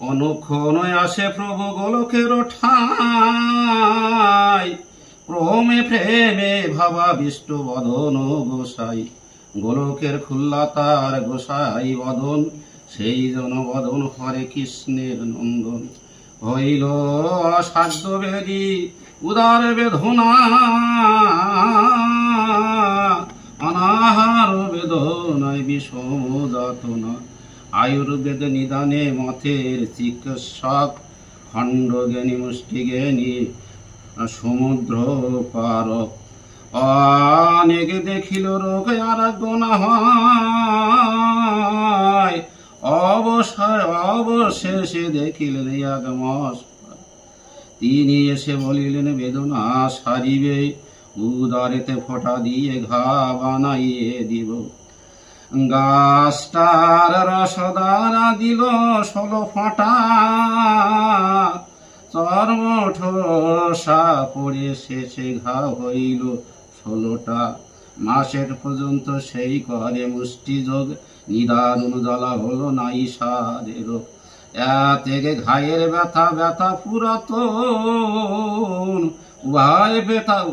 অনুক্ষণ আসে প্রভু গোলকের ঠাই, ক্রমে প্রেমে ভাবাবিষ্ট বদন গোসাই। গোলকের খুল্লা তার গোসাই বদন, সেই জন বদন হরে কৃষ্ণের নন্দন। হইল অসাধ্য বেদী উদার বেদনা, অনাহার বেদনায় বিষম যাতনা। আয়ুর্বেদ নিদানে মথের চিকিৎসক, খণ্ড জ্ঞানী মুষ্টি জ্ঞানী সমুদ্র পারক। অনেক দেখিল রোগ আরোগ্য না হয়, অবশেষে দেখিলেন এক মশাই। তিনি এসে বলিলেন বেদনা সারিবে, উদারেতে ফোঁটা দিয়ে ঘা বানাইয়ে দিব। গাছটার রস দ্বারা দিল 16 ফোঁটা, চর্ম ঠোসা পড়ে শেষে ঘা হইল 16টা। মাসের পর্যন্ত সেই করে মুষ্টি যোগ, নিদারুণ জ্বালা হলো নাই সারে রোগ। থেকে ঘায়ের ব্যথা ব্যথা পুরাতন,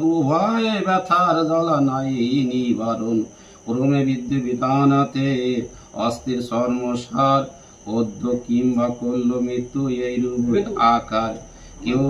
উভয় ব্যথার জ্বালা নাই নিবারণ। ক্রমে বিদ্যুবিধানাতে অস্থির চর্মসার, পদ্য কিংবা করল মৃত্যু এইরূপ আকার। কেউ